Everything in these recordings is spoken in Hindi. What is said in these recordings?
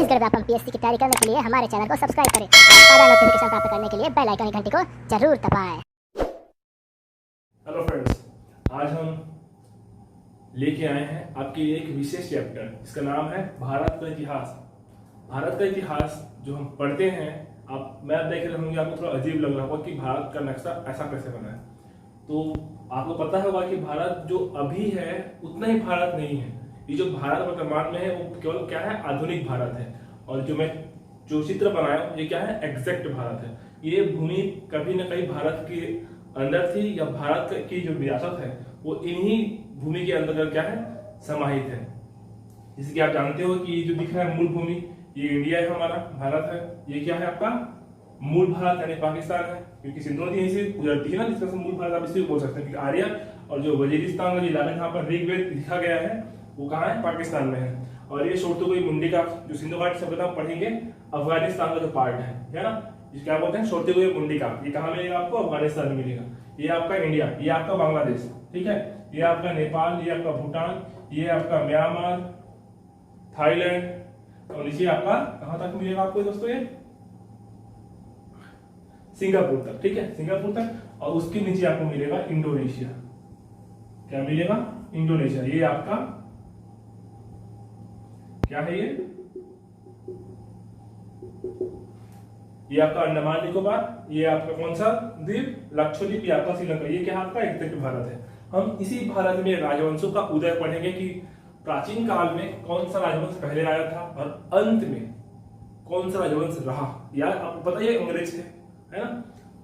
छत्तीसगढ़ व्यापम पीएससी की तैयारी करने के लिए हमारे चैनल को सब्सक्राइब करें और ताज़ा नोटिफिकेशन प्राप्त करने के लिए बेल आइकन की घंटी को जरूर दबाएं। हेलो फ्रेंड्स, आज हम लेके आए हैं आपके लिए एक विशेष चैप्टर जिसका नाम है भारत का इतिहास। भारत का इतिहास जो हम पढ़ते हैं, आप मैप देख रहे होंगे, आपको थोड़ा अजीब लग रहा होगा कि भारत का नक्शा ऐसा कैसे बना है। तो आपको पता होगा कि भारत जो अभी है उतना ही भारत नहीं है। ये जो भारत वर्तमान में है वो केवल क्या है, आधुनिक भारत है। और जो चित्र बनाया ये क्या है, एग्जैक्ट भारत है। ये भूमि कभी न कहीं भारत के अंदर थी, या भारत की जो विरासत है वो इन्हीं भूमि के अंदर क्या है, समाहित है। जैसे कि आप जानते हो कि ये जो दिख रहा है मूल भूमि, ये इंडिया है, हमारा भारत है। ये क्या है, आपका मूल भारत यानी पाकिस्तान है, क्योंकि सिंधु नदी यहीं से गुजरती है ना, जिसका मूल भारत आप इसे बोल सकते हैं। क्योंकि आर्य और जो वजीरिस्तान का जो इलाका जहाँ पर ऋग्वेद लिखा गया है वो कहाँ है, पाकिस्तान में है। और ये शोरतुगाई मुंडी का जो सिंधु घाटी सभ्यता पढ़ेंगे, अफगानिस्तान का जो पार्ट है ना, जिसे क्या बोलते हैं, शोरतुगाई मुंडी का। ये कहाँ मिलेगा आपको, अफगानिस्तान में मिलेगा। ये आपका इंडिया, ये आपका बांग्लादेश, ठीक है, ये आपका नेपाल, ये आपका भूटान, ये आपका म्यांमार, थाईलैंड, और नीचे आपका कहां तक मिलेगा आपको दोस्तों, ये सिंगापुर तक, ठीक है, सिंगापुर तक। और उसके नीचे आपको मिलेगा इंडोनेशिया। क्या मिलेगा, इंडोनेशिया। ये आपका क्या है, ये आपका अंडमान निकोबार, ये आपका कौन सा द्वीप, लक्षद्वीप, ये आपका श्रीलंका। ये क्या आपका एग्जैक्ट भारत है। हम इसी भारत में राजवंशों का उदय पढ़ेंगे कि प्राचीन काल में कौन सा राजवंश पहले आया था और अंत में कौन सा राजवंश रहा। यार आपको पता है अंग्रेज थे, है ना।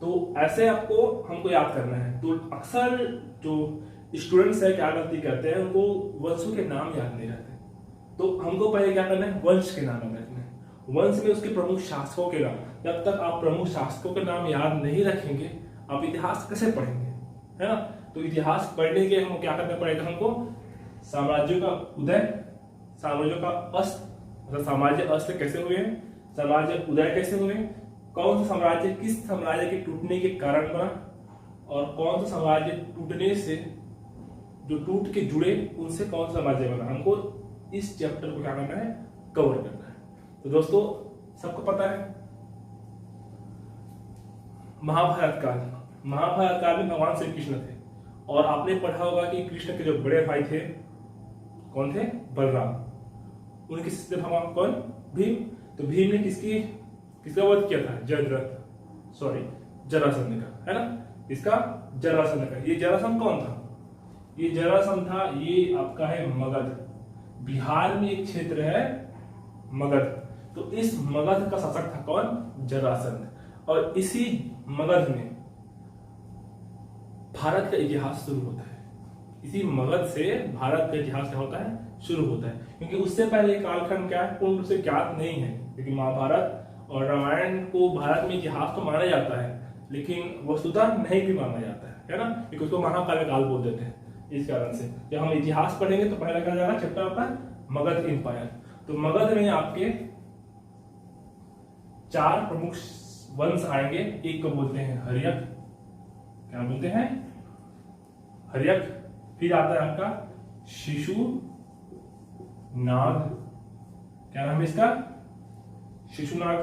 तो ऐसे आपको हमको याद करना है। तो अक्सर जो स्टूडेंट्स है क्या गलती करते हैं, उनको वंशों के नाम याद नहीं रहते। तो हमको पहले क्या करना है, वंश के नाम याद रखना है। वंश में उसके प्रमुख शासकों के नाम। जब तक आप प्रमुख शासकों के नाम याद नहीं रखेंगे, आप इतिहास कैसे पढ़ेंगे, है ना। तो इतिहास पढ़ने के हमको क्या करना पड़ेगा, हमको साम्राज्यों का उदय, साम्राज्यों का अस्त, मतलब साम्राज्य अस्त कैसे हुए, साम्राज्य उदय कैसे हुए, कौन सा साम्राज्य किस साम्राज्य के टूटने के कारण बना, और कौन सा साम्राज्य टूटने से जो टूट के जुड़े उनसे कौन सा साम्राज्य बना। हमको इस चैप्टर को क्या करना है, कवर करना है। तो दोस्तों सबको पता है महाभारत काल में भगवान श्री कृष्ण थे। और आपने पढ़ा होगा कि कृष्ण के जो बड़े भाई थे कौन थे, बलराम। उनके शिष्य भगवान कौन, भीम। तो भीम ने किसका वध किया था, जरासंध का, है ना। इसका जरासंध का। ये जरासंध कौन था, ये जरासंध था, ये आपका है मगध। बिहार में एक क्षेत्र है मगध। तो इस मगध का शासक था कौन, जरासंध। और इसी मगध में भारत का इतिहास शुरू होता है। इसी मगध से भारत का इतिहास क्या होता है, शुरू होता है। क्योंकि उससे पहले कालखंड क्या है, पूर्ण रूप से ज्ञात नहीं है। क्योंकि महाभारत और रामायण को भारत में इतिहास तो माना जाता है, लेकिन वस्तुतः नहीं भी माना जाता है ना, क्योंकि उसको महाकाव्य काल बोल देते हैं। इस कारण से जब हम इतिहास पढ़ेंगे तो पहला क्या जाएगा चैप्टर आपका, मगध एम्पायर। तो मगध में आपके 4 प्रमुख वंश आएंगे। एक को बोलते हैं हर्यक, क्या बोलते हैं, हर्यक। फिर आता है आपका शिशु नाग, क्या नाम है इसका, शिशुनाग।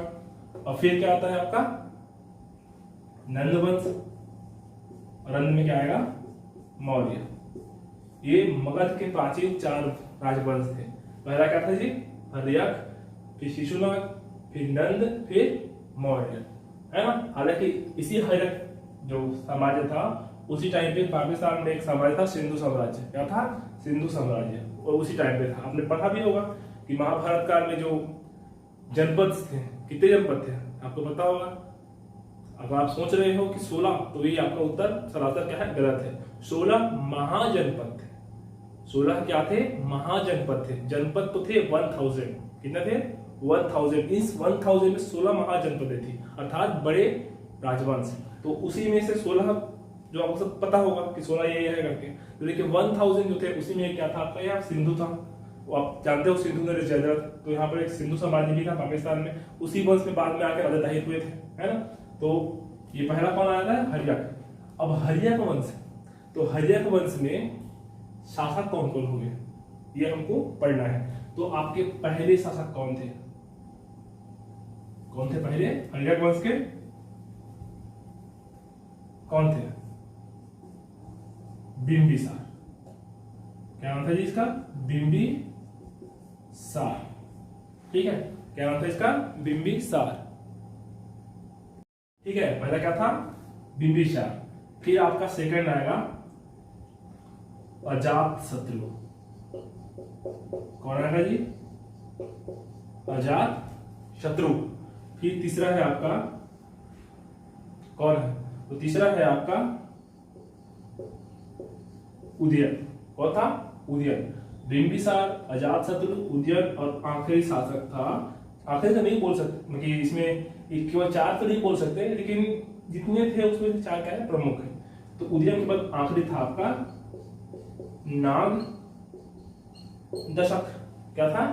और फिर क्या आता है आपका नंद वंश, और अंत में क्या आएगा, मौर्य। ये मगध के प्राचीन 4 राजवंश थे। पहला क्या था जी, हर्यक, फिर शिशुनाग, फिर नंद, फिर मौर्य, है ना। हालांकि इसी हर्यक जो साम्राज्य था उसी टाइम पे पाकिस्तान में एक साम्राज्य था, सिंधु साम्राज्य। क्या था, सिंधु साम्राज्य। और उसी टाइम पे था, आपने पढ़ा भी होगा कि महाभारत काल में जो जनपद थे, कितने जनपद थे आपको पता होगा। अब आप सोच रहे हो कि 16, तो ये आपका उत्तर सरासर क्या है, गलत है। 16 महाजनपद थे। 16 क्या थे, महाजनपद थे। जनपद तो थे 1000, कितने थे, 1000। इस 1000 में 16 महाजनपदें थी, अर्थात बड़े राजवंश। तो उसी में से 16 जो आपको सब पता होगा कि 16 ये है करके। तो देखिए 1000 जो थे उसी में क्या था आपका, यहाँ सिंधु था। वो आप जानते हो सिंधु नदी जयद्रथ। तो यहाँ पर एक सिंधु साम्राज्य भी था पाकिस्तान में। उसी वंश में बाद में आकर राजा दाहिर हुए थे, है ना। तो ये पहला कौन आया था, हर्यक। अब हर्यक वंश, तो हर्यक वंश में शासक कौन कौन हुए ये हमको पढ़ना है। तो आपके पहले शासक कौन थे, कौन थे पहले हर्यक वंश के? कौन थे? बिंबिसार। क्या नाम था जी इसका? बिंबिसार। ठीक है, क्या नाम था इसका? बिंबिसार। ठीक है, पहला क्या था? बिंबिसार। फिर आपका सेकंड आएगा अजात शत्रु। कौन आएगा जी? अजात शत्रु। फिर तीसरा है आपका, कौन है? तो तीसरा है आपका उदयन। कौन था? उदयन। बिंबिसार, अजात शत्रु, उदयन और आखिरी शासक था, आखिरी तो नहीं बोल सकते, मतलब इसमें केवल 4 तो नहीं बोल सकते, लेकिन जितने थे उसमें से 4 क्या है? प्रमुख है। तो उदयन के बाद आखिरी था आपका नाग दशक। क्या था?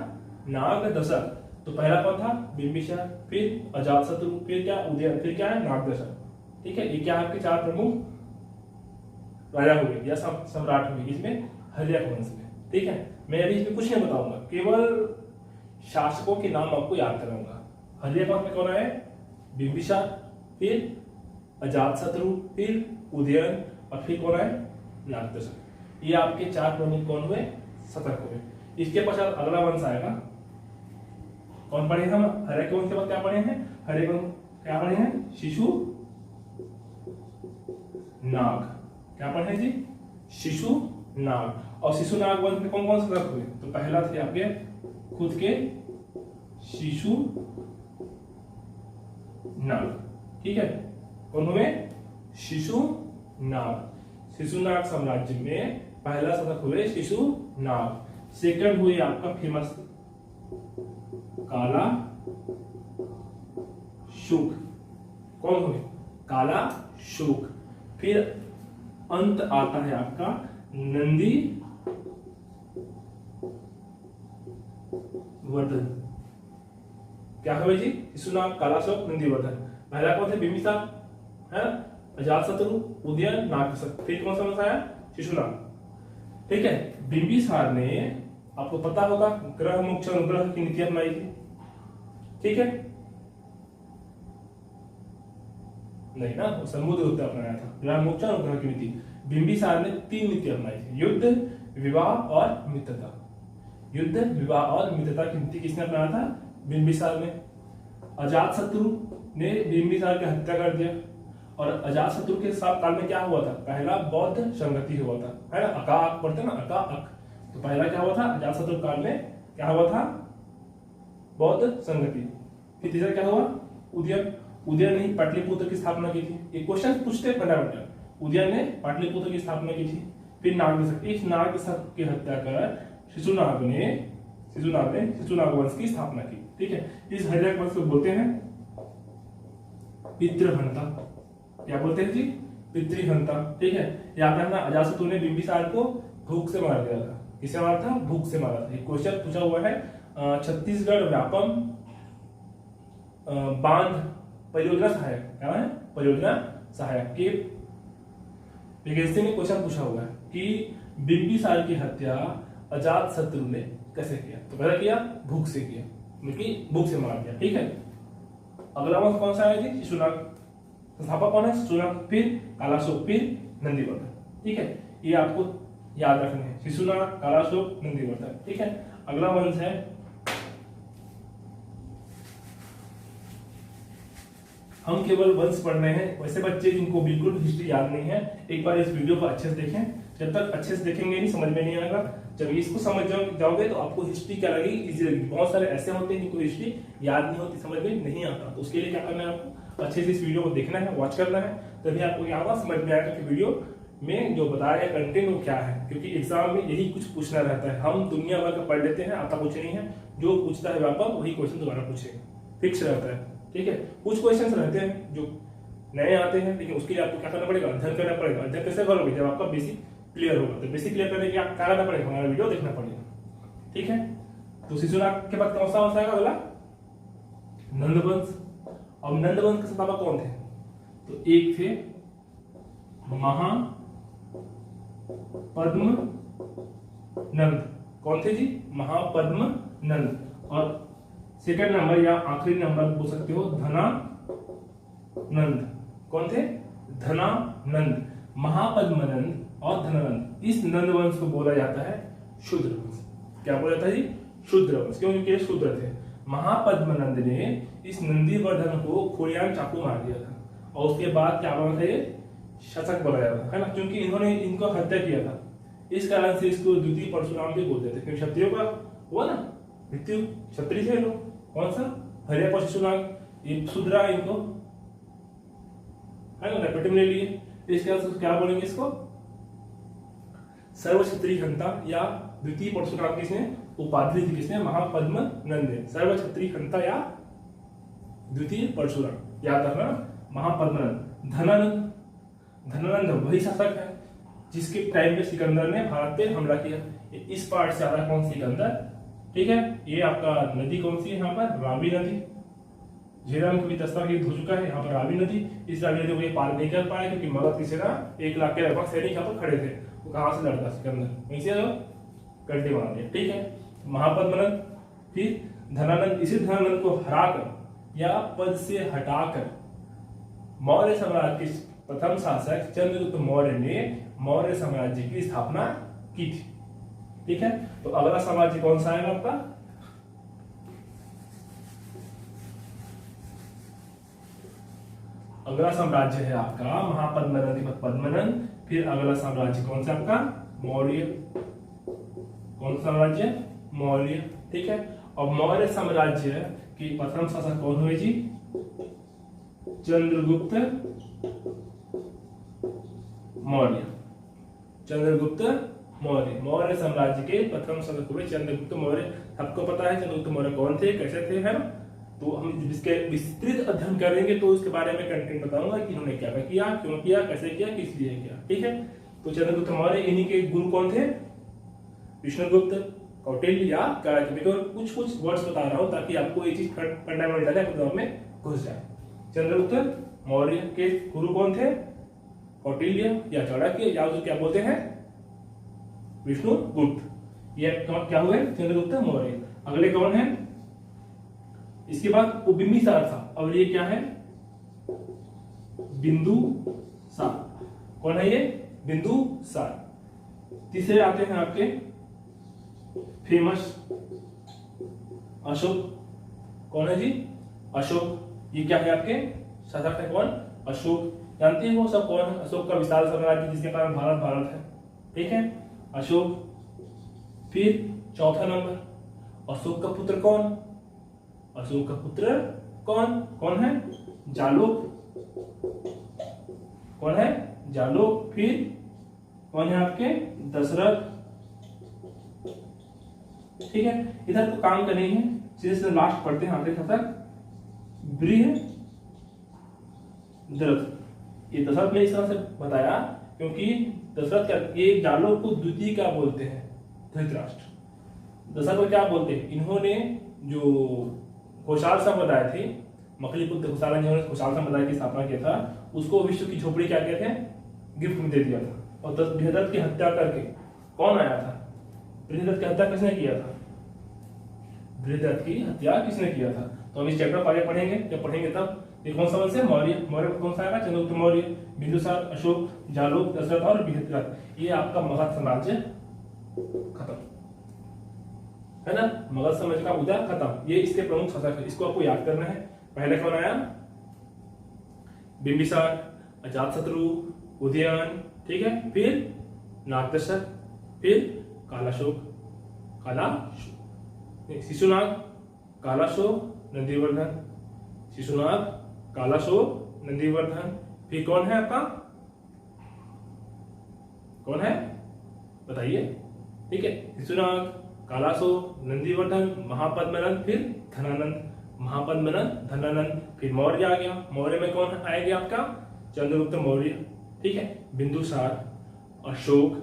नाग दशक। तो पहला कौन था? बिंबिसार, फिर अजातशत्रु, फिर क्या? उदयन, फिर क्या है? नाग दशक। ठीक है, ये क्या आपके 4 प्रमुख राजा हुए या सम्राट हुए इसमें हर्यक वंश में। ठीक है, मैं अभी इसमें कुछ नहीं बताऊंगा, केवल शासकों के नाम आपको याद कराऊंगा। हर्यक वंश में कौन आए? बिंबिसार, फिर अजातशत्रु, फिर उदयन और फिर कौन आए? नाग दशक। ये आपके 4 प्रमुख कौन हुए? शतक हुए। इसके पश्चात अगला वंश आएगा। कौन पढ़े हम? हर्यक वंश के बाद क्या पढ़े हैं? हर्यक वंश क्या पढ़े हैं? शिशु नाग। क्या पढ़े जी? शिशु नाग। और शिशु नाग वंश में कौन कौन शतक हुए? तो पहला थे आपके खुद के शिशु नाग। ठीक है, कौन हुए? शिशु नाग। शिशु नाग साम्राज्य में पहला शतक हुए शिशु नाग। सेकंड हुए आपका फेमस काला शुक। कौन हुए? काला शुक। फिर अंत आता है आपका नंदी वर्धन। क्या हुए जी? शिशुनाग, काला शुक, नंदी वर्धन। पहला कौन थे? बिंबिसार, है अजातशत्रु, उदयन, नागदशक। फिर कौन सा वंश आया? शिशुनाग। ठीक है, बिंबिसार ने, आपको पता होगा, ग्रह मोक्ष अनुग्रह की नीति अपनाई थी। ठीक है, नहीं ना, समुद्र होता अपनाया था। ग्रह मोक्ष अनुग्रह की नीति। बिंबिसार ने 3 नीति अपनाई थी, युद्ध, विवाह और मित्रता। युद्ध, विवाह और मित्रता की नीति किसने अपनाया था? बिंबिसार ने। अजातशत्रु ने बिंबिसार की हत्या कर दिया। और अजातशत्रु के साथ काल में क्या हुआ था? पहला बौद्ध संगति हुआ था, है ना? अका अक पढ़ते ना, अका अक। तो पहला क्या हुआ था? अजातशत्रु काल में क्या हुआ था? बौद्ध संगति। फिर तीसरा क्या हुआ? उदयन। उदयन ने पाटलिपुत्र की स्थापना की थी। एक क्वेश्चन पूछते फटाफट। उदयन ने पाटलिपुत्र की स्थापना की थी। फिर नागदशक, इस नागदशक की हत्या कर शिशुनाग ने शिशुनाग वंश की स्थापना की। ठीक है, इस हर्यक वंश को बोलते हैं पितृहंता। क्या बोलते हैं जी? पितृहंता। ठीक है, यहाँ पे अपना अजातशत्रु ने बिंबिसार को भूख से मार दिया था। किसे मारा था? भूख से मारा था। एक क्वेश्चन पूछा हुआ है छत्तीसगढ़ व्यापम बांध परियोजना सहायक। क्या है? परियोजना सहायक के वैकेंसी में क्वेश्चन पूछा हुआ है कि बिंबिसार की हत्या अजातशत्रु ने कैसे किया? तो पहला किया भूख से किया, मतलब भूख से मार दिया। ठीक है, अगला वंश कौन सा है जी? शिशुनाग। संस्थापक कौन है? शिशुनाग, फिर कालाशोक, फिर नंदीवर्धन। ठीक है, ये आपको याद रखने हैं, शिशुनाग, कालाशोक, नंदीवर्धन। ठीक है, अगला वंश है हम केवल वंश पढ़ रहे हैं। वैसे बच्चे जिनको बिल्कुल हिस्ट्री याद नहीं है, एक बार इस वीडियो को अच्छे से देखें। जब तक अच्छे से देखेंगे नहीं, समझ में नहीं आएगा। जब इसको समझ जाओगे तो आपको हिस्ट्री क्या लगेगी? इजी लगेगी। बहुत सारे ऐसे होते हैं जिनको हिस्ट्री याद नहीं होती, समझ में नहीं आता। तो उसके लिए क्या करना है? आपको अच्छे से इस वीडियो को देखना है, वॉच करना है, तभी आपको क्या होगा? समझ में आएगा कि वीडियो में जो बता रहे हैं कंटेंट वो क्या है। क्योंकि एग्जाम में यही कुछ पूछना रहता है। हम दुनिया भर का पढ़ लेते हैं, आता कुछ नहीं है। जो पूछता है व्यापक वही क्वेश्चन दोबारा पूछेगा, फिक्स रहता है। ठीक है, कुछ क्वेश्चंस रहते हैं जो नए आते हैं, लेकिन उसके लिए आपको क्या करना पड़ेगा? अध्ययन करना पड़ेगा। अध्ययन कैसे करोगे? जब आपका बेसिक क्लियर होगा। तो बेसिक क्लियर करने के लिए क्या करना पड़ेगा? हमारा वीडियो देखना पड़ेगा। ठीक है, तो शिशुनाग के बाद कौन सा वंश आएगा? अगला नंदवंश। अब नंदवंश के संस्थापक कौन थे? तो एक थे महापद्म नंद। कौन थे जी? महापद्म नंद। और सेकंड नंबर या आखिरी नंबर बोल सकते हो धनानंद। कौन थे? धनानंद, महापद्मनंद और धनानंद। इस नंद वंश को बोला जाता है शूद्र वंश। क्या बोला जाता है जी? शूद्र वंश। क्यों? क्योंकि ये शूद्र थे। महापद्मनंद ने इस नंदीवर्धन को खोलियान चाकू मार दिया था और उसके बाद क्या बना था? ये शासक बनाया था, है ना, क्योंकि इन्होंने इनको हत्या किया था। इस कारण से इसको द्वितीय परशुराम भी बोलते थे, क्योंकि क्षत्रियों का हुआ ना मृत्यु, क्षत्रिय थे लोग। कौन सा? हरिया परशुराम, ये शूद्रा इनको, है ना, रेपिटेटिव ले लिए। इसके बाद क्या बोलेंगे इसको? सर्व क्षत्रिय हंता या द्वितीय परशुराम किसने उपाधि दी? किसने? महापद्मनंद ने। सर्व क्षत्रिय हंता या द्वितीय परशुराम, याद रखना, महापद्मनंद। धनानंद, धनानंद वही शासक है जिसके टाइम पे सिकंदर ने भारत पे हमला किया। इस पार्ट से आ रहा है कौन? सिकंदर। ठीक है, ये आपका नदी कौन सी है यहाँ पर? रावी नदी। झेलम की तस्ता युद्ध हो चुका है यहाँ पर रावी नदी। इस रावी नदी को ये पार नहीं कर पाए क्योंकि मगध की सेना 1 लाख के लगभग सैनिक यहाँ पर खड़े थे। वो कहाँ से लड़ता सिकंदर? वहीं से गड्ढे मार दिया। ठीक है, महापद्मनंद, फिर धनानंद। इसी धनानंद को हराकर या पद से हटाकर मौर्य साम्राज्य के प्रथम शासक चंद्रगुप्त मौर्य ने मौर्य साम्राज्य की स्थापना की थी। ठीक है, तो अगला साम्राज्य कौन सा आएगा आपका? अगला साम्राज्य है आपका महापद्मनंद, पद्मनंद। फिर अगला साम्राज्य कौन सा आपका? मौर्य। कौन सा साम्राज्य? मौर्य। ठीक है, और मौर्य साम्राज्य के प्रथम शासक कौन हुए जी? चंद्रगुप्त मौर्य। चंद्रगुप्त मौर्य, मौर्य साम्राज्य के प्रथम शासक हुए चंद्रगुप्त मौर्य। सबको पता है चंद्रगुप्त मौर्य कौन थे, कैसे थे, है ना। तो हम इसके विस्तृत अध्ययन करेंगे तो उसके बारे में कंटेंट बताऊंगा कि इन्होंने क्या किया, क्यों किया, कैसे किया, किस लिए किया। ठीक है, तो चंद्रगुप्त मौर्य, इन्हीं के गुरु कौन थे? विष्णुगुप्त, कौटिल्य या चाणक्य। कुछ कुछ वर्ड्स बता रहा हूं ताकि आपको ये चीज फंडामेंटल है, दिमाग में घुस जाए। चंद्रगुप्त मौर्य के गुरु कौन थे? कौटिल्य या चाणक्य, या जो क्या बोलते हैं विष्णुगुप्त। ये क्या हुए? चंद्रगुप्त मौर्य। अगले कौन है? इसके बाद वो बिंबिसार था, और ये क्या है? बिंदुसार। कौन है ये? बिंदुसार। तीसरे आते हैं आपके फेमस अशोक। कौन है जी? अशोक। ये क्या है आपके? शासक है कौन? अशोक। जानते हैं वो सब कौन है? अशोक का विशाल साम्राज्य जिसके कारण भारत भारत है। ठीक है, अशोक। फिर चौथा नंबर, अशोक का पुत्र कौन? अशोक का पुत्र कौन? कौन है? जालोक। कौन है? जालोक। फिर कौन है आपके? दशरथ। ठीक है, इधर तो काम करनी है, सीधे से लास्ट पढ़ते हैं आखिरी शासक बृहद्रथ। ये दशरथ ने इस तरह से बताया क्योंकि दशरथ क्या, ये जालोक को द्वितीय क्या बोलते हैं? धृतराष्ट्र। दशरथ को क्या बोलते हैं? इन्होंने जो घोषाल संप्रदाय थे, मकलीपुत्र घोषाल, जिन्होंने घोषाल संप्रदाय की स्थापना किया था, उसको विश्व की झोपड़ी क्या कहते हैं? गिफ्ट में दे दिया था। और बृहद्रथ की हत्या करके कौन आया था? बृहद्रथ की हत्या किसने किया था? बृहद्रथ की हत्या किसने किया था? तो हम इस चैप्टर को आगे पढ़ेंगे, जब पढ़ेंगे तब। ये कौन सा वंश है? मौर्य। मौर्य कौन सा आएगा? चंद्रगुप्त मौर्य, बिंदुसार, अशोक, जालोक, दशरथ और बृहद्रथ। ये आपका मगध साम्राज्य खत्म, है ना। मगध साम्राज्य का उदय खत्म। ये इसके प्रमुख शासक है, इसको आपको याद करना है। पहले कौन आया? बिंबिसार, अजातशत्रु, उदयन। ठीक है, फिर नागदशक, फिर कालाशोक, शिशुनाग, कालाशोक, नंदीवर्धन, शिशुनाग, कालाशोक, नंदीवर्धन। फिर कौन है आपका? कौन है बताइए? ठीक है, शिशुनाग, कालाशोक, नंदीवर्धन, महापद्मनंद, फिर धनानंद। महापद्मनंद, धनानंद। फिर मौर्य आ गया। मौर्य में कौन आएगा आपका? चंद्रगुप्त मौर्य। ठीक है, Bindusara, Ashoka,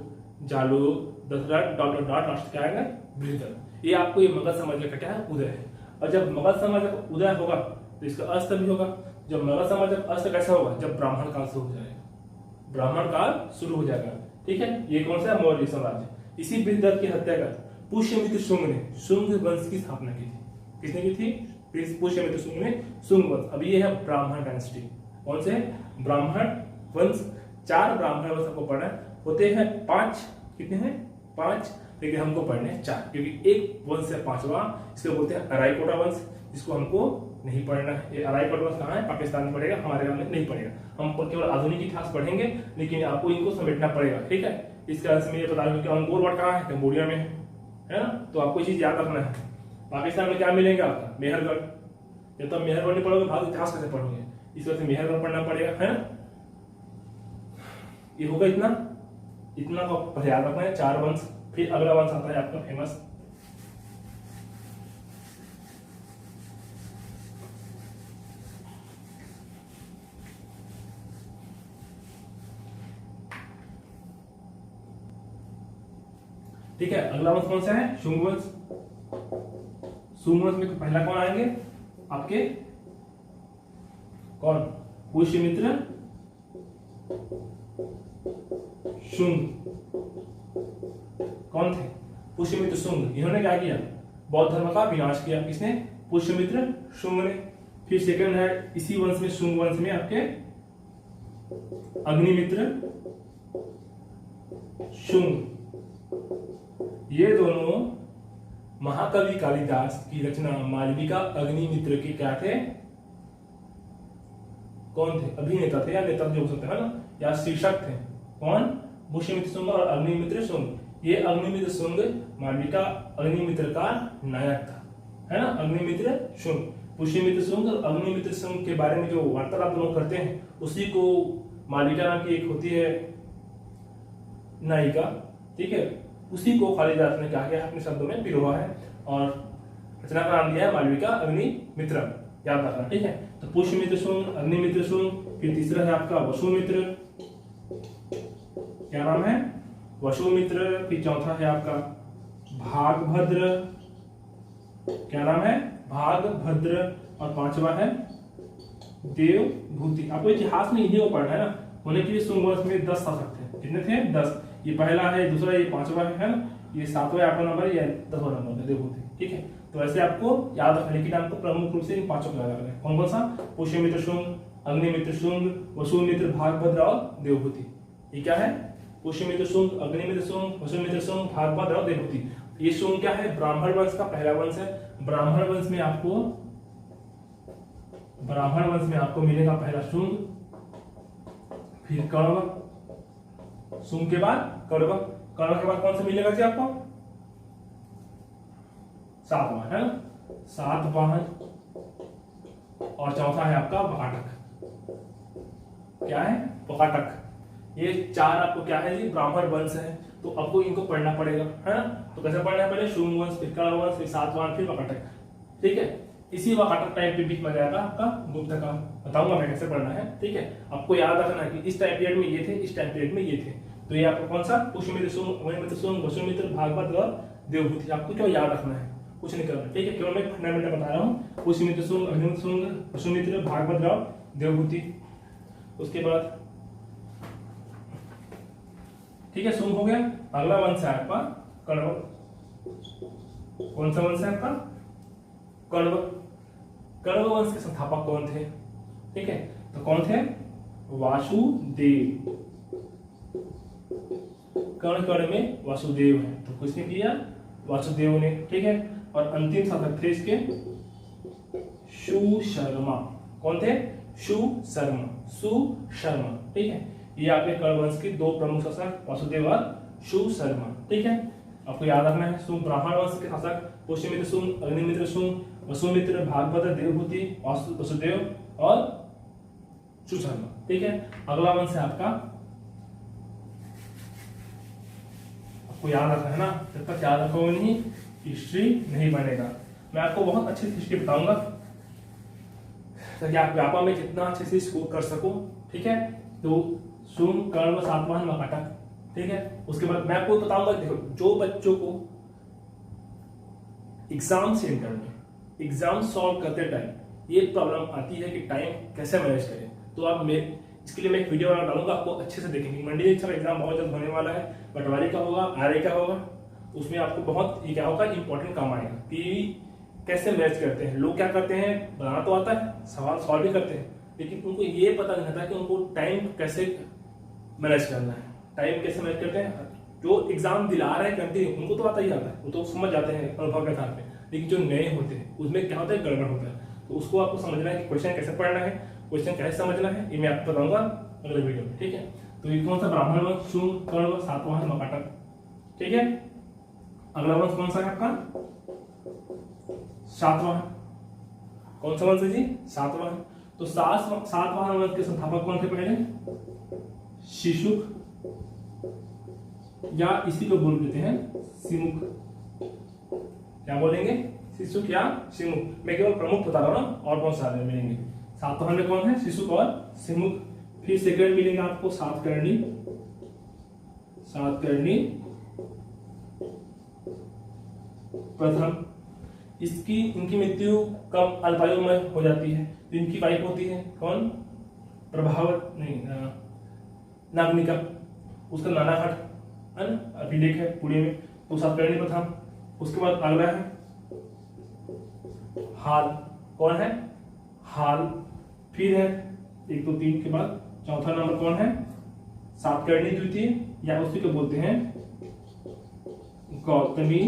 Jalauka, Dasharatha, dot dot dot, last क्या आएगा? बृहद्रथ। ये आपको ये मगध साम्राज्य का क्या है? उदय है। और जब मगध साम्राज्य का उदय होगा तो इसका अस्त भी होगा। जब मगध साम्राज्य का अस्त कैसा होगा? जब ब्राह्मण काल शुरू हो जाएगा। ब्राह्मण काल शुरू हो जाएगा। ठीक है, ये कौन सा है? मौर्य साम्राज्य। इसी बृहद्रथ की हत्या कर पुष्यमित्र शुंग ने शुंग वंश की स्थापना की थी। किसने की थी? पुष्य मित्र शुंग ने शुंग वंश। अब ये है ब्राह्मण डायनेस्टी। कौन से? ब्राह्मण वंश। 4 ब्राह्मण वंश आपको पढ़ना है। होते हैं 5, कितने हैं? 5, लेकिन हमको पढ़ने हैं 4, क्योंकि एक वंश है 5वां, इसको बोलते हैं अराइकोटा वंश, जिसको हमको नहीं पढ़ना है। ये अराइकोटा वंश कहाँ है? पाकिस्तान में पढ़ेगा, हमारे यहाँ में नहीं पढ़ेगा। हम केवल आधुनिक इतिहास पढ़ेंगे, लेकिन आपको इनको समेटना पड़ेगा, ठीक है। इसके अंश में ये बता दूं कि अंगोर वार्ड कहाँ है? कंबोडिया में है ना। तो आपको ये चीज याद रखना है। पाकिस्तान में क्या मिलेगा आपका? मेहरगढ़। जब तक मेहरगढ़ नहीं पढ़ोगे भारत इतिहास कैसे पढ़ोगे? इस वजह से मेहरगढ़ पढ़ना पड़ेगा, है ना। ये होगा इतना का याद रखना है, 4 वंश। फिर अगला वंश आता है आपका फेमस, ठीक है। अगला वंश कौन सा है? शुंग वंश। शुंग वंश में पहला कौन आएंगे आपके? कौन? पुष्यमित्र शुंग। कौन थे? पुष्यमित्र शुंग। इन्होंने क्या किया? बौद्ध धर्म का विनाश किया। किसने? पुष्यमित्र शुंग ने। फिर सेकंड है इसी वंश में, शुंग वंश में आपके अग्निमित्र शुंग। ये दोनों महाकवि कालिदास की रचना मालविका अग्निमित्र के क्या थे? कौन थे? अभिनेता थे या नेता जो हो सकते हैं ना, या शीर्षक थे। कौन? पुष्यमित्र शुंग और अग्निमित्र शुंग। ये अग्निमित्र शुंग मालविका अग्निमित्र का नायक था, है ना। अग्निमित्र शुंग, पुष्यमित्र शुंग और अग्निमित्र शुंग के बारे में जो वार्तालाप लोग करते हैं, उसी को मालविका नाम की एक होती है नायिका, ठीक है, उसी को कालिदास ने क्या किया अपने शब्दों में पिरोया है और रचना का नाम दिया है मालविका अग्निमित्र। याद रखना, ठीक है। तो पुष्यमित्र शुंग, अग्निमित्र शुंग। फिर तीसरा है आपका वसुमित्र। क्या नाम है? वसुमित्र। फिर चौथा है आपका भागभद्र। क्या नाम है? भागभद्र। और 5वां है देवभूति। आपको इतिहास में इन्हीं को पढ़ना है ना। होने के लिए शुंग वंश में 10 शासक थे। कितने थे? 10। ये पहला है, दूसरा, ये 5वां है ना। ये 7वां आपका नंबर है, ये 10वां नंबर है देवभूति, ठीक है। तो ऐसे आपको याद रखना, लेकिन आपको प्रमुख रूप से इन 5 को याद रखना है। कौन कौन सा? पुष्यमित्र शुंग, अग्निमित्र शुंग, वसुमित्र, भागभद्र और देवभूति। ये क्या है? पुष्यमित्र शुंग, अग्निमित्र शुंग, वसुमित्र शुंग, भागभद्र और देवभूति। ये शुंग क्या है? ब्राह्मण वंश का पहला वंश है। ब्राह्मण वंश में आपको मिलेगा पहला शुंग, फिर कण्व, शुंग के बाद कण्व, कण्व के बाद कौन सा मिलेगा जी आपको? 7वां, है ना। 7वां और चौथा है आपका वकाटक। क्या है? वकाटक। ये 4 आपको क्या है जी? ब्राह्मण वंश है। तो आपको इनको पढ़ना पड़ेगा, है ना। तो कैसे पढ़ना है? पहले शुंग वंश, फिर कण्व वंश, फिर 7वां, फिर वकाटक, ठीक है। इसी वकाटक टाइम पे बीच में जाएगा आपका गुप्त का, बताऊंगा मैं कैसे पढ़ना है, ठीक है। आपको याद रखना कि इस टाइम पीरियड में ये थे, इस टाइम पीरियड में ये थे। तो ये आपको कौन सा? पुष्यमित्र शुंग, अग्निमित्र शुंग, वसुमित्र, भागभद्र और देवभूति। आपको क्या याद रखना है? कुछ नहीं करना, ठीक है। केवल मैं फंडामेंटल बता रहा हूँ। पुष्यमित्र शुंग, अग्निमित्र शुंग, वसुमित्र, भागभद्र और देवभूति। उसके बाद ठीक है, शुंग हो गया। अगला वंश है आपका कण्व। कौन सा वंश है आपका? कण्व। कण्व वंश के संस्थापक कौन थे? ठीक है, तो कौन थे? वासुदेव। कर्ण में वासुदेव है, तो किसने किया? वासुदेव ने, ठीक है। और अंतिम शासक थे इसके सुशर्मा। कौन थे? सुशर्मा, ठीक है। ये आपके कर्ण वंश के 2 प्रमुख शासक वासुदेव और सुशर्मा, ठीक है। आपको याद रखना है। शुंग ब्राह्मण वंश के शासक पुष्यमित्र शुंग, अग्निमित्र शुंग, वसुमित्र, भागभद्र, देवभूति, वसुदेव और सुशर्मा, ठीक है। अगला वंश है आपका, आपको याद रखना है ना। जब तक याद रखोगे नहीं, हिस्ट्री नहीं बनेगा। मैं आपको बहुत अच्छी हिस्ट्री बताऊंगा ताकि आप व्यापा में जितना अच्छे से स्कोर कर सको, ठीक है। तो शुंग, कण्व, 7वां वकाटक, ठीक है। उसके बाद मैं आपको बताऊंगा, देखो जो बच्चों को एग्जाम सेंटर में एग्जाम सॉल्व करते टाइम ये प्रॉब्लम आती है कि टाइम कैसे मैनेज करें, तो आप इसके लिए मैं एक वीडियो बना डालूंगा, आपको अच्छे से देखेंगे। मंडी एग्जाम बहुत जल्द होने वाला है, पटवारी का होगा, आरए का होगा। उसमें आपको बहुत ये क्या होगा, इंपॉर्टेंट काम आएगा कि कैसे मैच करते हैं। लोग क्या करते हैं, बनाना तो आता है, सवाल सॉल्व भी करते हैं, लेकिन उनको ये पता नहीं होता कि उनको टाइम कैसे मैनेज करना है। टाइम कैसे मैनेज करते हैं, जो एग्जाम दिला रहे हैं कंटिन्यू उनको तो आता ही आता है, वो तो समझ जाते हैं अनुभव के आधार पे, लेकिन जो नए होते हैं उसमें क्या होता है, गड़बड़ होता है। तो उसको आपको समझना है कि क्वेश्चन कैसे पढ़ना है, क्वेश्चन कैसे समझना है, ये मैं आपको बताऊंगा अगले वीडियो में, ठीक है। तो ये कौन सा, ब्राह्मण वंश, शुंग, कर्ण, सातवाहन, मकाटक, ठीक है। अगला वंश कौन सा है आपका, सातवाहन। कौन सा वंश है जी, सातवाहन। तो सातवाहन वंश के संस्थापक कौन थे पहले, शिशुक, या इसी को बोल देते हैं सिमुक। क्या बोलेंगे, शिशुक या सिमुक। मैं केवल प्रमुख बता रहा हूं ना, और बहुत सारे मिलेंगे। सातवाहन में कौन है, शिशुक और सिमुक। फिर सेकंड मिलेगा आपको सातकर्णी, सातकर्णी प्रथम। इसकी इनकी मृत्यु कम अल्पायु में हो जाती है। तो इनकी वाइफ होती है कौन, प्रभावत नहीं, नागनिका, उसका नानाघाट अभिलेख है पुणे में, तो सातकर्णी प्रथम। उसके बाद अगला है हाल, कौन है, हाल। फिर है 1 2 3 के बाद चौथा नंबर कौन है, सातकर्णी द्वितीय, या उसी को बोलते हैं गौतमी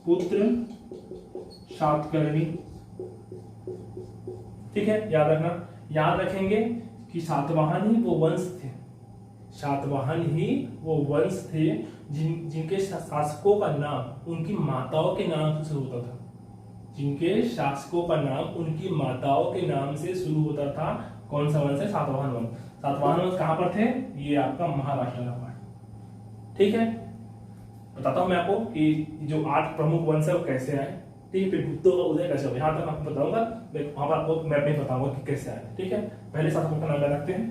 पुत्र सातकर्णी, ठीक है। याद रखना, याद रखेंगे कि सातवाहन ही वो वंश थे, सातवाहन ही वो वंश थे जिनके शासकों का नाम उनकी माताओं के नाम से शुरू होता था, जिनके शासकों का नाम उनकी माताओं के नाम से शुरू होता था। कौन सा वंश है, सातवाहन वंश। सातवाहन वंश कहां पर थे, ये आपका महाराष्ट्र का पार्ट, ठीक है। बताता हूं मैं आपको कि जो 8 प्रमुख वंश है वो कैसे आए, ठीक है। फिर गुप्तों का उदय कैसे हुआ, यहां तक आपको बताऊंगा, वहां पर आपको मैं नहीं बताऊंगा कि कैसे आए, ठीक है। पहले सातवाहन का नाम रखते हैं,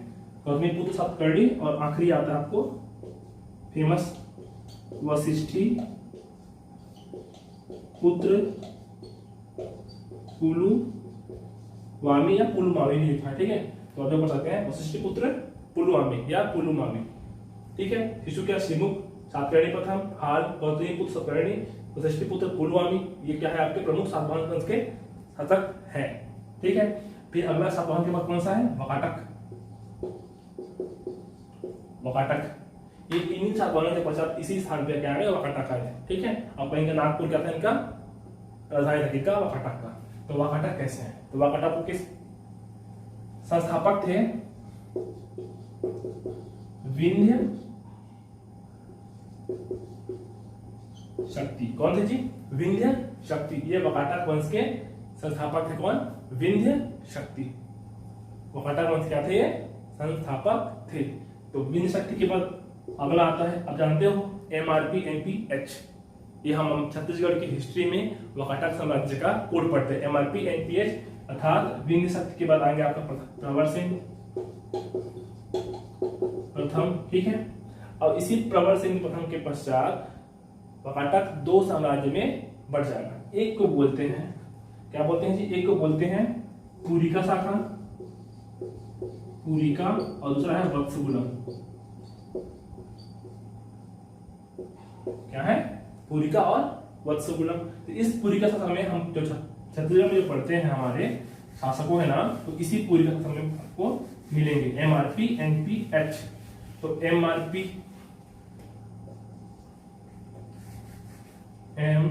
गौतमी पुत्र सातकर्णी, और आखिरी आता है आपको फेमस वशिष्ठी पुत्र पुलुवामी या पुलुमावी नहीं लिखा है, ठीक है। तो आप पढ़ सकते हैं वशिष्ठी पुत्र पुलुवामी या पुलुमावी, ठीक है। शिशु क्या, सिमुक, सातकर्णी प्रथम, हाल, गौतमी पुत्र सातकर्णी, वशिष्ठी पुत्र पुलुवामी, ये क्या है आपके प्रमुख सातवाहन वंश के शासक हैं, ठीक है। फिर अगला सातवाहन के बाद कौन सा है, वकाटक, वकाटक। ये इन्हीं सातवाहनों के पश्चात इसी स्थान पे क्या है, वकाटक आए, ठीक है। और कहीं का नागपुर क्या था इनका राजधानी था किसका, वकाटक का। तो वकाटक कैसे है, तो वकाटक किस संस्थापक थे, विंध्य शक्ति। कौन थे जी, विंध्य शक्ति। ये वकाटक वंश के संस्थापक थे, कौन, विंध्य शक्ति। वकाटक वंश क्या थे, ये संस्थापक थे। तो विंध्य शक्ति के बाद अगला आता है, आप जानते हो MRP NPH, ये हम छत्तीसगढ़ की हिस्ट्री में वकाटक साम्राज्य का कोड पढ़ते हैं, MRP NPH, अर्थात विंध्य शक्ति के बाद आएंगे आपका प्रवर सिंह प्रथम, ठीक है। और इसी प्रवर सिंह प्रथम के पश्चात वकाटक 2 साम्राज्य में बढ़ जाएगा। एक को बोलते हैं, क्या बोलते हैं जी, एक को बोलते हैं पुरिका शाखा, पुरिका, और दूसरा है वत्सगुलम। क्या है, पुरिका और वत्सगुलम। तो इस पुरिका शाखा में हम जो छत्तीसगढ़ में जो पढ़ते हैं हमारे शासकों है ना, तो इसी पुरिका शाखा में आपको मिलेंगे MRP NPH। तो MRP एंड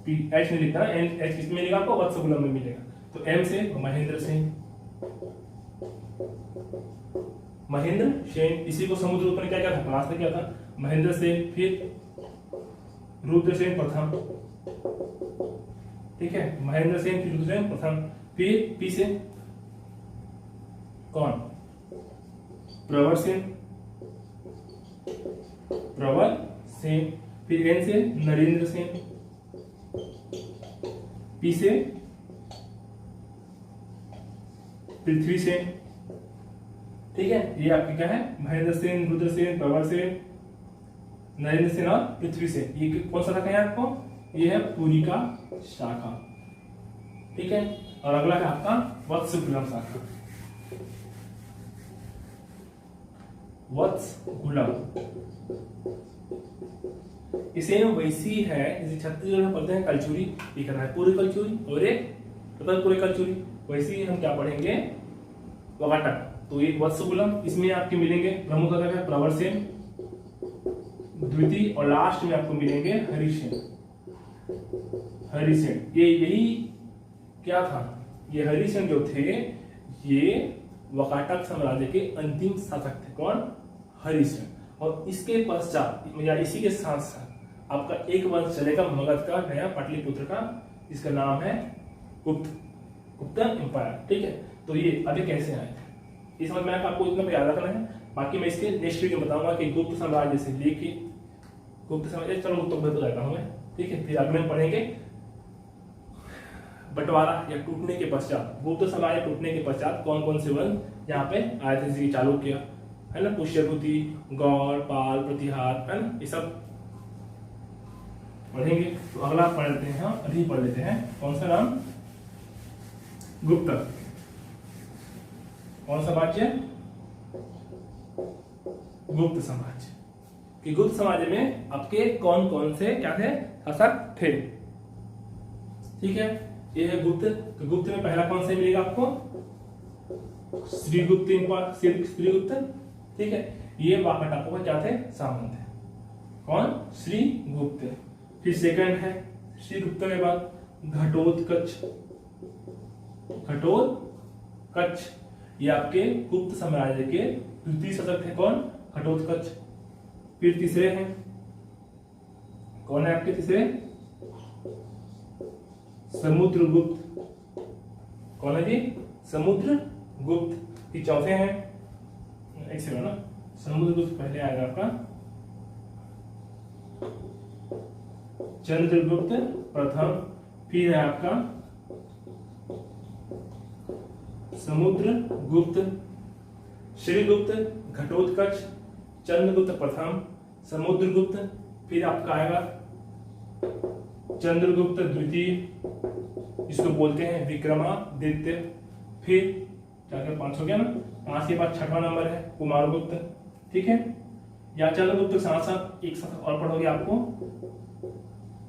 PH में लिखा है, H किसमें मिलेगा आपको, वत्सगुलम में मिलेगा। तो M से महेंद्र सिंह, महेंद्र सेन, इसी को समुद्रगुप्त ने क्या किया था, परास्त किया था, महेंद्र सेन। फिर रुद्रसेन प्रथम, ठीक है, महेंद्र सेन, फिर रुद्रसेन प्रथम। फिर P से कौन, प्रवर सेन, प्रवर सेन। फिर N से नरेंद्र सेन, P से पृथ्वी सेन, ठीक है। ये आपके क्या है, महेंद्र सेन, रुद्र सेन, प्रवर सेन, नरेंद्र सेन और पृथ्वी सेन। ये कौन सा शाखा है आपको, ये है पुरिका शाखा, ठीक है। और अगला है आपका वत्सगुलम शाखा, वत्सगुलम। इसे वैसी है जैसे छत्तीसगढ़ में पढ़ते हैं कलचुरी, ये करना है पूरी कलचुरी और एक मतलब पूरे कलचुरी। वैसे ही हम क्या पढ़ेंगे वकाटक। तो एक वत्सकुलम, इसमें आपके मिलेंगे प्रमुख घटक है प्रवरसेन, द्वितीय और लास्ट में आपको मिलेंगे हरिसेन। हरिसेन ये यही क्या था, ये हरिसेन जो थे ये वकाटक साम्राज्य के अंतिम शासक थे। कौन? हरिसेन। और इसके पश्चात या इसी के साथ साथ आपका एक वंश चलेगा मगध का नया पाटलिपुत्र का, इसका नाम है गुप्त एम्पायर। ठीक है, तो ये अभी कैसे आए थे इस समझ में आपको इतना याद रखना है। बाकी मैं इसके नेक्स्ट वीडियो में बताऊंगा कि गुप्त साम्राज्य से लेके गुप्त साम्राज्य, चलो गुप्त बताता हूं मैं। ठीक है, फिर अगले में पढ़ेंगे बंटवारा या टूटने के पश्चात, गुप्त साम्राज्य टूटने के पश्चात कौन कौन से वंश यहाँ पे आए थे, जैसे चालुक्य है ना, पुष्यभूति, गौड़, पाल, प्रतिहार, है ना, ये सब पढ़ेंगे। तो अगला पढ़ लेते हैं, अभी पढ़ लेते हैं कौन सा नाम, गुप्त। कौन सा राज्य? गुप्त साम्राज्य। कि गुप्त साम्राज्य में आपके कौन कौन से क्या थे, शासक थे। ठीक है, ये है गुप्त। तो गुप्त में पहला कौन सा मिलेगा आपको, श्रीगुप्त। श्रीगुप्त, ठीक है, ये वाकाटकों का क्या थे, सामंत है। कौन? श्रीगुप्त। फिर सेकंड है श्रीगुप्त के बाद घटोत्कच। घटोत्कच ये आपके गुप्त साम्राज्य के द्वितीय शासक थे। कौन? घटोत्कच। फिर तीसरे हैं, कौन है आपके तीसरे? समुद्रगुप्त। कौन है जी? समुद्रगुप्त। फिर चौथे हैं, एक सेकंड ना, समुद्रगुप्त पहले आएगा आपका चंद्रगुप्त प्रथम, फिर है आपका समुद्रगुप्त, श्रीगुप्त, घटोत्कच, चंद्रगुप्त प्रथम, समुद्रगुप्त, फिर आपका आएगा चंद्रगुप्त द्वितीय, इसको बोलते हैं विक्रमादित्य। फिर क्या 5 हो गया ना, 5 के बाद छठवां नंबर है कुमारगुप्त। ठीक है, या चंद्रगुप्त के साथ साथ एक साथ और पढ़ोगे आपको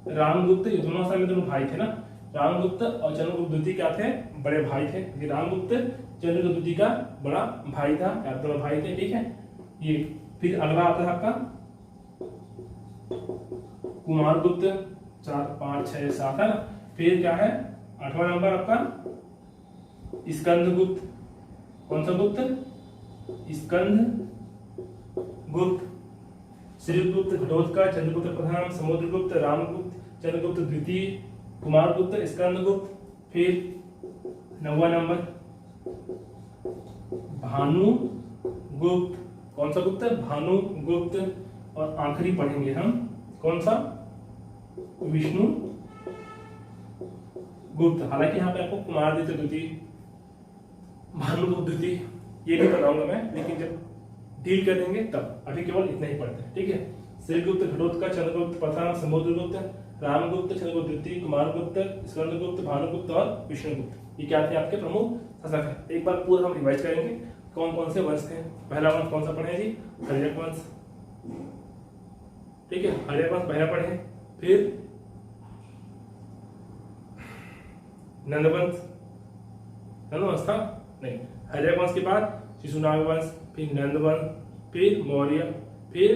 रामगुप्त। ये दोनों साल में दोनों भाई थे ना, रामगुप्त और चंद्रगुप्त द्वितीय क्या थे, बड़े भाई थे। ये रामगुप्त चंद्रगुप्त द्वितीय का बड़ा भाई था, या दोनों भाई थे। ठीक है, ये फिर अगला आता है आपका कुमारगुप्त, 4 5 6 7 है ना। फिर क्या है 8वां नंबर आपका स्कंदगुप्त। कौन सा गुप्त? स्कंदगुप्त। श्रीगुप्त, घटोत्कच, चंद्रगुप्त प्रथम, समुद्रगुप्त, रामगुप्त, चंद्रगुप्त द्वितीय, कुमारगुप्त, स्कंदगुप्त। फिर 9वां नंबर भानुगुप्त। कौन सा गुप्त? भानुगुप्त। और आखिरी पढ़ेंगे हम कौन सा? विष्णु गुप्त। हालांकि यहाँ पे आपको कुमारदित्य द्वितीय, भानुगुप्त द्वितीय ये भी बताऊंगा मैं, लेकिन जब डील कर देंगे तब। अभी केवल इतना ही पढ़ते हैं। ठीक है, श्रीगुप्त, घटोत्कच, चंद्रगुप्त प्रथम, समुद्रगुप्त, रामगुप्त, चंद्रगुप्त द्वितीय, कुमारगुप्त, स्कंदगुप्त, भानुगुप्त और विष्णुगुप्त, ये क्या थे आपके प्रमुख शासक है। एक बार पूरा हम रिवाइज करेंगे कौन कौन से वंश थे। पहला वंश कौन सा पढ़े जी? हर्यक वंश। ठीक है, हर्यक वंश पहला पढ़े। फिर नंदवंश, नंदवंश था नहीं, हर्यक वंश के बाद शिशुनाग वंश, फिर नंदवंश, फिर मौर्य, फिर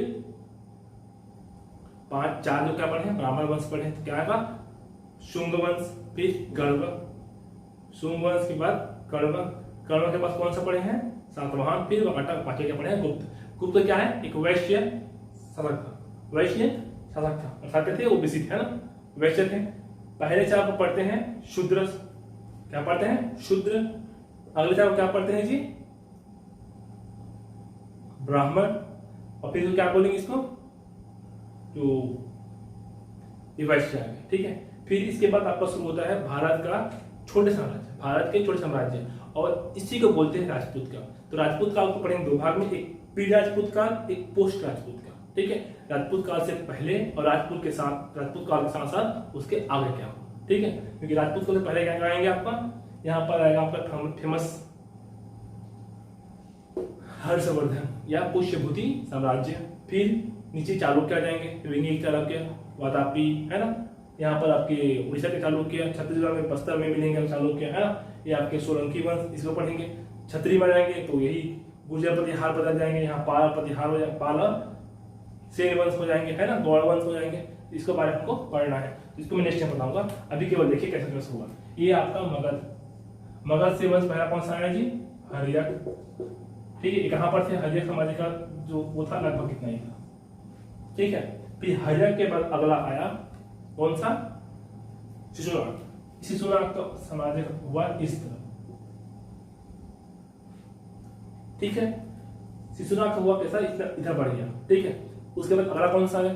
5 4 जो क्या पढ़े, ब्राह्मण वंश पढ़े। तो क्या आएगा? शुंग वंश, फिर गढ़व, शुंग वंश के बाद कण्व, कण्व के पास कौन सा पढ़े हैं? सातवाहन। फिर वकाटक, पांचवे क्या पढ़े हैं? गुप्त। गुप्त क्या है? एक वैश्य शासक था, वैश्य शासक था, अर्थात थे ओबीसी थे ना, वैश्य थे। पहले 4 को पढ़ते हैं शूद्र। क्या पढ़ते हैं? शूद्र। अगले 4 को क्या पढ़ते हैं जी? ब्राह्मण। और फिर क्या बोलेंगे इसको? तो ये वैश्य आ गए। ठीक है, फिर इसके बाद आपका शुरू होता है भारत का छोटे साम्राज्य, भारत के छोटे साम्राज्य, और इसी को बोलते हैं राजपूत काल। तो राजपूत काल को पढ़ेंगे 2 भाग में, एक प्री राजपूत काल, एक पोस्ट राजपूत काल। ठीक है, राजपूत काल से पहले और राजपूत काल के साथ साथ उसके आगे क्या हो। ठीक है, क्योंकि राजपूत काल से पहले क्या आएंगे आपका, यहाँ पर आएगा आपका फेमस हर्षवर्धन या पुष्यभूति साम्राज्य। फिर नीचे चालुक्य आ जाएंगे, वेंगी चालुक्य, वातापी, है ना। यहाँ पर आपके उड़ीसा के चालुक्य, छत्तीसगढ़ में बस्तर में मिलेंगे चालुक्य, है ना। ये आपके सोलंकी वंश, इसको पढ़ेंगे। छत्री में जाएंगे तो यही गुर्जर प्रतिहार बदल जाएंगे, यहाँ पाल प्रतिहार हो जाए, पाल सेन वंश हो जाएंगे, है ना, गौड़ वंश हो जाएंगे। इसको बारे में हमको पढ़ना है, तो इसको मैं नेक्स्ट टाइम बताऊंगा। अभी केवल देखिए कैसे कैसे हुआ। ये आपका मगध, मगध से वंश पहला कौन सा आया जी? हर्यक। ठीक है, कहाँ पर थे? हर्यक समाज का जो वो था लगभग कितना ही था। ठीक है, फिर हर्यक के बाद अगला आया कौन सा? शिशुनाग। शिशुनाग का समाज हुआ इस तरह। ठीक है, शिशुनाग का हुआ कैसा? इधर बढ़ गया। ठीक है, उसके बाद अगला कौन सा है?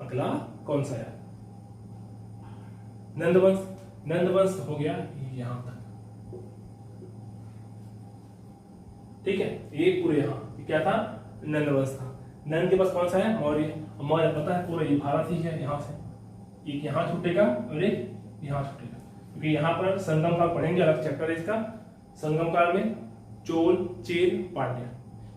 अगला कौन सा है? नंदवंश। नंदवंश हो गया यहां तक। ठीक है, ये पूरे यहां क्या था? नंदवंश था। नंद के पास कौन सा है? मौर्य। मौर्य पता है पूरा ये भारत ही है। यहां से एक यहां छूटेगा और एक यहां छूटेगा, क्योंकि यहां पर संगम काल पढ़ेंगे, अलग चैप्टर है इसका। संगम काल में चोल, चेर, पांड्य।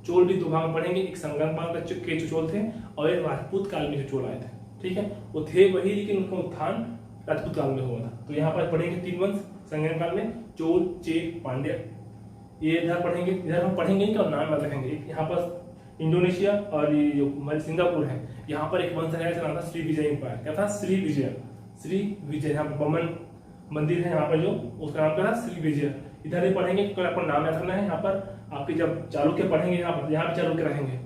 चोल भी दो भाग में पढ़ेंगे, एक संगम काल के जो चोल थे और एक राजपूत काल में जो चोल आए थे। ठीक है, वो थे वही, लेकिन उनका उत्थान राजपूत काल में हुआ था। तो यहाँ पर पढ़ेंगे तीन वंश संगम काल में, चोल, चेर, पांड्य। ये इधर पढ़ेंगे, इधर हम पढ़ेंगे क्या नाम याद रखेंगे। यहाँ पर इंडोनेशिया और ये जो सिंगापुर है, यहाँ पर एक वंश है जिसका नाम था श्री विजय एम्पायर। क्या था? श्री विजय। श्री विजय, यहाँ पर बमन मंदिर है यहाँ पर जो, उसका नाम क्या था? श्री विजय। इधर ही पढ़ेंगे, तो आपको नाम याद रखना है। यहाँ पर आपके जब चालुक्य पढ़ेंगे, यहाँ पर चालुक्य रहेंगे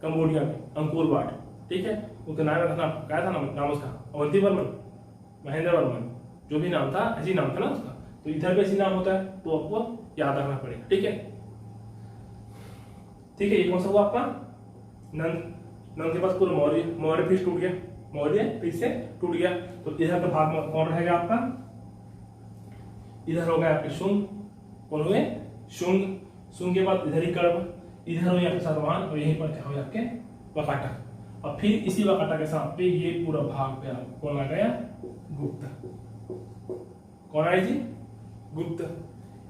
कंबोडिया में, अंकुर वाट। ठीक है, उसका नाम याद रखना। क्या था नाम उसका? अवंती वर्मन, महेंद्र वर्मन, जो भी नाम था ऐसी नाम था ना उसका। तो इधर भी ऐसी नाम होता है, तो आपको याद रखना पड़ेगा। ठीक है, ठीक है। ये कौन सा हुआ आपका? नंद। नंद के पास पूरा मौर्य। मौर्य फिर टूट गया, मौर्य फिर से टूट गया। तो इधर का भाग में कौन रहेगा आपका? इधर हो गया आपके शुंग। कौन हुए? शुंग। शुंग के बाद इधर ही कर्म, इधर हुए आपके सातवाहन और यहीं पर हुए आपके वकाटक। और फिर इसी वकाटक के साथ पे ये पूरा भाग पे आप कौन आ गया? गुप्त। कौन आए जी? गुप्त।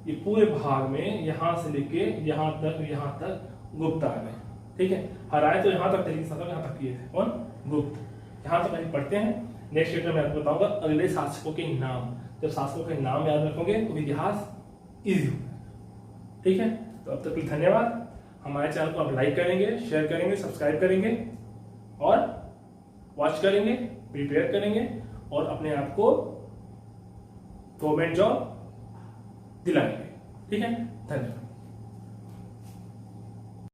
ये पूरे भाग में यहां से लेके यहां तक गुप्त आ गए। ठीक है, हराए तो यहां तक थे, यहां तक किए थे। कौन? गुप्त। यहां तक हम पढ़ते हैं। नेक्स्ट चैप्टर में आपको बताऊंगा अगले शासकों के नाम। जब शासकों के नाम याद रखोगे तो इतिहास इजी होगा। ठीक है, तो अब तक के लिए धन्यवाद। हमारे चैनल को आप लाइक करेंगे, शेयर करेंगे, सब्सक्राइब करेंगे और वॉच करेंगे, प्रिपेयर करेंगे और अपने आप को गवर्नमेंट जॉब दिलाएंगे। ठीक है, धन्यवाद।